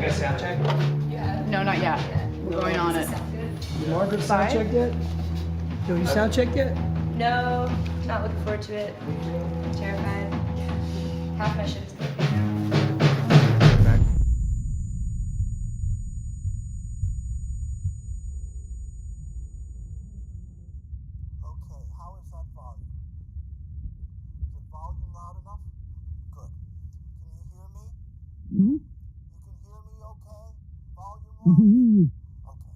guys sound check? No, not yet. We're going on it. Margaret sound checked yet? Yo, you sound checked yet? No, not looking forward to it. Terrified. Half my shit is broken. Okay, how is that volume? Is the volume loud enough? Good. Can you hear me? Mm-hmm. You can hear me okay? Volume wise? Mm-hmm. Okay.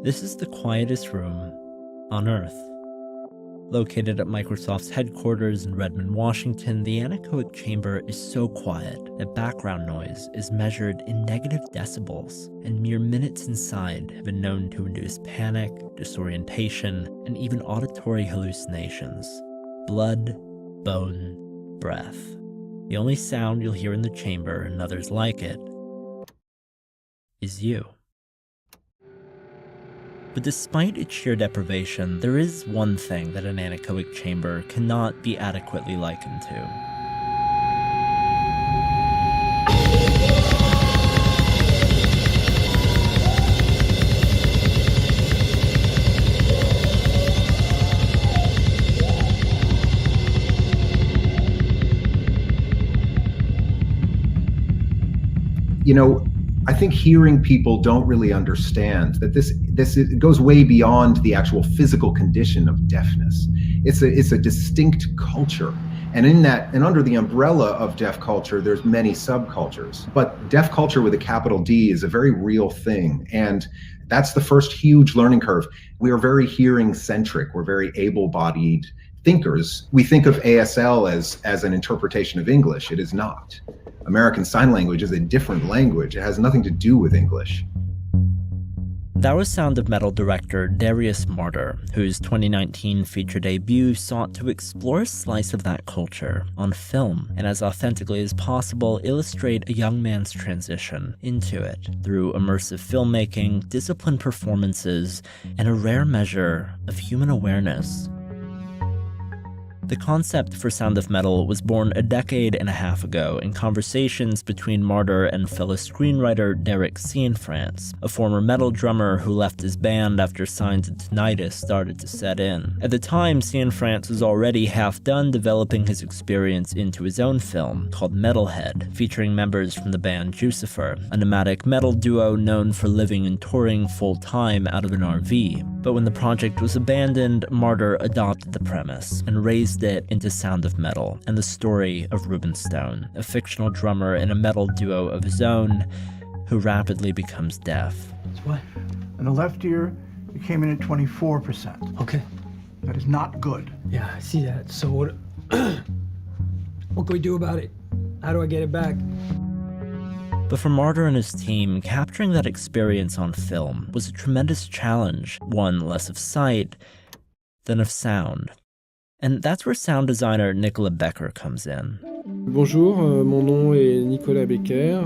This is the quietest room on Earth. Located at Microsoft's headquarters in Redmond, Washington, the anechoic chamber is so quiet that background noise is measured in negative decibels, and mere minutes inside have been known to induce panic, disorientation, and even auditory hallucinations. Blood, bone, breath. The only sound you'll hear in the chamber, and others like it, is you. But despite its sheer deprivation, there is one thing that an anechoic chamber cannot be adequately likened to. You know, I think hearing people don't really understand that this it goes way beyond the actual physical condition of deafness. It's a distinct culture. And in that, and under the umbrella of deaf culture, there's many subcultures. But deaf culture with a capital D is a very real thing. And that's the first huge learning curve. We are very hearing centric. We're very able-bodied thinkers. We think of ASL as an interpretation of English. It is not. American Sign Language is a different language. It has nothing to do with English. That was Sound of Metal director Darius Marder, whose 2019 feature debut sought to explore a slice of that culture on film, and as authentically as possible illustrate a young man's transition into it through immersive filmmaking, disciplined performances, and a rare measure of human awareness. The concept for Sound of Metal was born a decade and a half ago in conversations between Marder and fellow screenwriter Derek Cianfrance, a former metal drummer who left his band after signs of tinnitus started to set in. At the time, Cianfrance was already half done developing his experience into his own film, called Metalhead, featuring members from the band Jucifer, a nomadic metal duo known for living and touring full-time out of an RV. But when the project was abandoned, Marder adopted the premise and raised it into Sound of Metal and the story of Ruben Stone, a fictional drummer in a metal duo of his own who rapidly becomes deaf. That's what? In the left ear, you came in at 24%. Okay. That is not good. Yeah, I see that. So what can we do about it? How do I get it back? But for Marder and his team, capturing that experience on film was a tremendous challenge, one less of sight than of sound. And that's where sound designer Nicolas Becker comes in. Bonjour, mon nom est Nicolas Becker,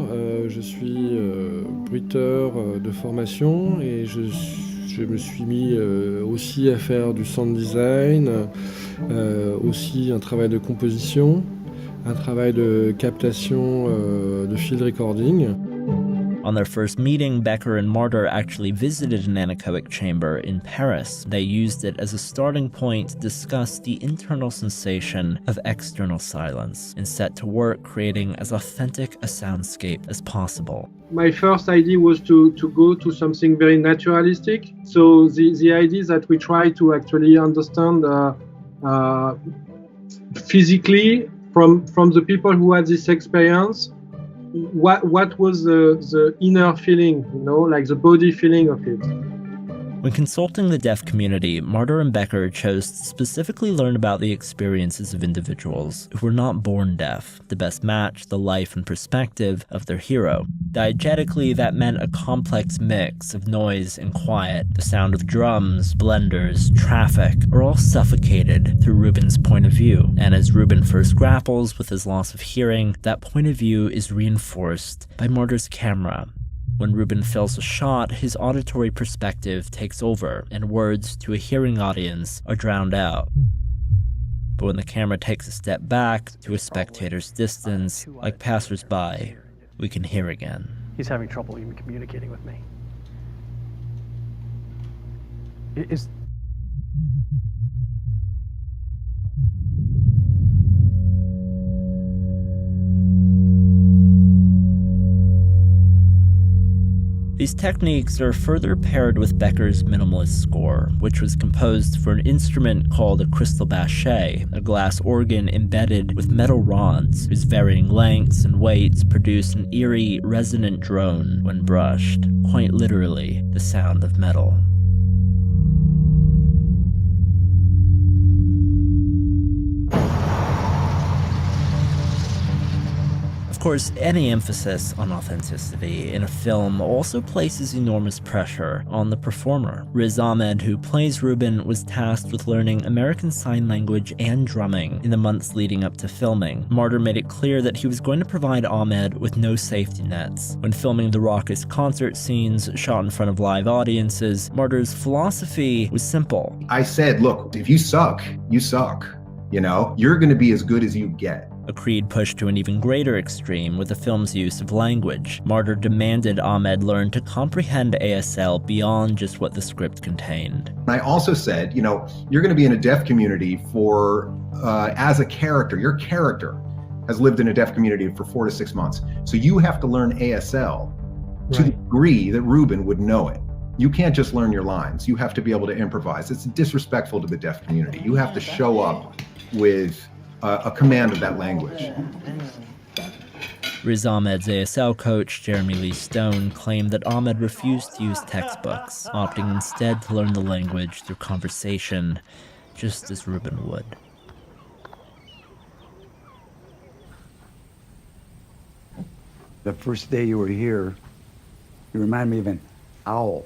je suis bruiteur de formation et je me suis mis aussi à faire du sound design, aussi un travail de composition, un travail de captation de field recording. On their first meeting, Becker and Marder actually visited an anechoic chamber in Paris. They used it as a starting point to discuss the internal sensation of external silence and set to work creating as authentic a soundscape as possible. My first idea was to go to something very naturalistic. So the idea is that we try to actually understand physically from the people who had this experience, what was the inner feeling, like the body feeling of it. When consulting the deaf community, Marder and Becker chose to specifically learn about the experiences of individuals who were not born deaf, to best match the life and perspective of their hero. Diegetically, that meant a complex mix of noise and quiet. The sound of drums, blenders, traffic are all suffocated through Ruben's point of view. And as Ruben first grapples with his loss of hearing, that point of view is reinforced by Marder's camera. When Ruben fills a shot, his auditory perspective takes over, and words to a hearing audience are drowned out. But when the camera takes a step back to a spectator's distance, like passers-by, we can hear again. He's having trouble even communicating with me. These techniques are further paired with Becker's minimalist score, which was composed for an instrument called a crystal bachet, a glass organ embedded with metal rods whose varying lengths and weights produce an eerie, resonant drone when brushed, quite literally the sound of metal. Of course, any emphasis on authenticity in a film also places enormous pressure on the performer. Riz Ahmed, who plays Ruben, was tasked with learning American Sign Language and drumming in the months leading up to filming. Marder made it clear that he was going to provide Ahmed with no safety nets. When filming the raucous concert scenes shot in front of live audiences, Marder's philosophy was simple. I said, look, if you suck, you suck. You know, you're going to be as good as you get. A creed pushed to an even greater extreme with the film's use of language. Marder demanded Ahmed learn to comprehend ASL beyond just what the script contained. I also said, you know, you're going to be in a deaf community for, as a character, your character has lived in a deaf community for 4 to 6 months. So you have to learn ASL to the degree that Ruben would know it. You can't just learn your lines. You have to be able to improvise. It's disrespectful to the deaf community. You have to show up with a command of that language. Riz Ahmed's ASL coach, Jeremy Lee Stone, claimed that Ahmed refused to use textbooks, opting instead to learn the language through conversation, just as Ruben would. The first day you were here, you reminded me of an owl.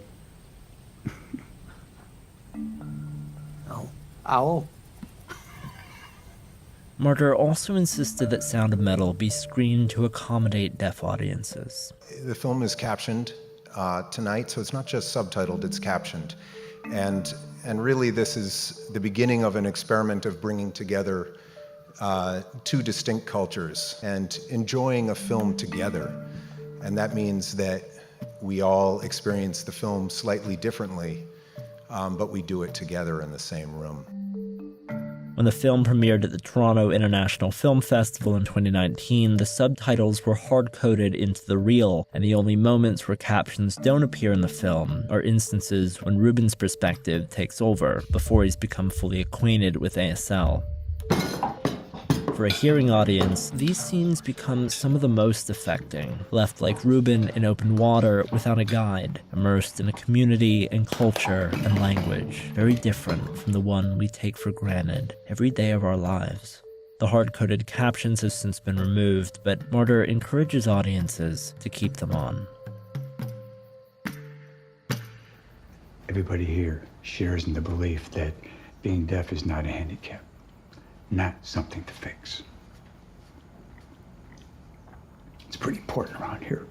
Owl? Marder also insisted that Sound of Metal be screened to accommodate deaf audiences. The film is captioned tonight, so it's not just subtitled, it's captioned. And really this is the beginning of an experiment of bringing together two distinct cultures and enjoying a film together. And that means that we all experience the film slightly differently, but we do it together in the same room. When the film premiered at the Toronto International Film Festival in 2019, the subtitles were hard-coded into the reel, and the only moments where captions don't appear in the film are instances when Ruben's perspective takes over before he's become fully acquainted with ASL. For a hearing audience, these scenes become some of the most affecting, left like Ruben in open water without a guide, immersed in a community and culture and language very different from the one we take for granted every day of our lives. The hard-coded captions have since been removed, but Marder encourages audiences to keep them on. Everybody here shares in the belief that being deaf is not a handicap. Not something to fix. It's pretty important around here.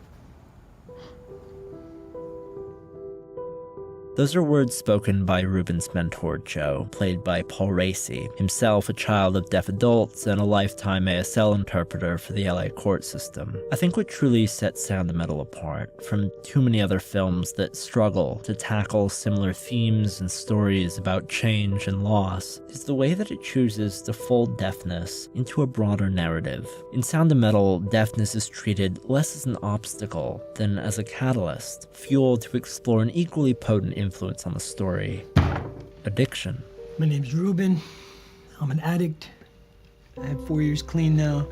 Those are words spoken by Ruben's mentor, Joe, played by Paul Raci, himself a child of deaf adults and a lifetime ASL interpreter for the LA court system. I think what truly sets Sound of Metal apart from too many other films that struggle to tackle similar themes and stories about change and loss is the way that it chooses to fold deafness into a broader narrative. In Sound of Metal, deafness is treated less as an obstacle than as a catalyst, fuel to explore an equally potent influence on the story: addiction. My name's Ruben. I'm an addict. I have 4 years clean now.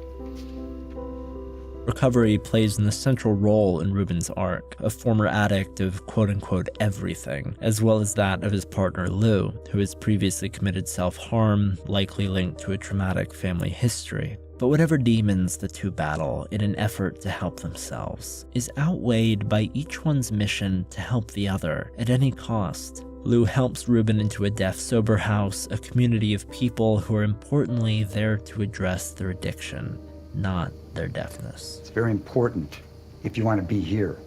Recovery plays an essential role in Ruben's arc, a former addict of quote-unquote everything, as well as that of his partner Lou, who has previously committed self-harm, likely linked to a traumatic family history. But whatever demons the two battle in an effort to help themselves is outweighed by each one's mission to help the other at any cost. Lou helps Ruben into a deaf sober house, a community of people who are importantly there to address their addiction, not their deafness. It's very important, if you want to be here,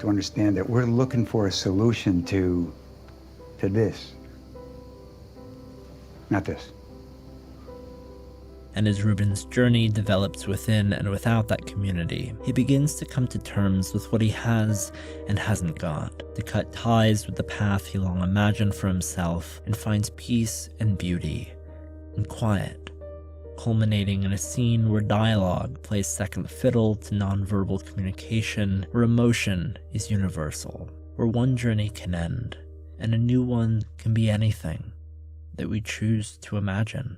to understand that we're looking for a solution to this, not this. And as Ruben's journey develops within and without that community, he begins to come to terms with what he has and hasn't got, to cut ties with the path he long imagined for himself, and finds peace and beauty and quiet, culminating in a scene where dialogue plays second fiddle to nonverbal communication, where emotion is universal, where one journey can end, and a new one can be anything that we choose to imagine.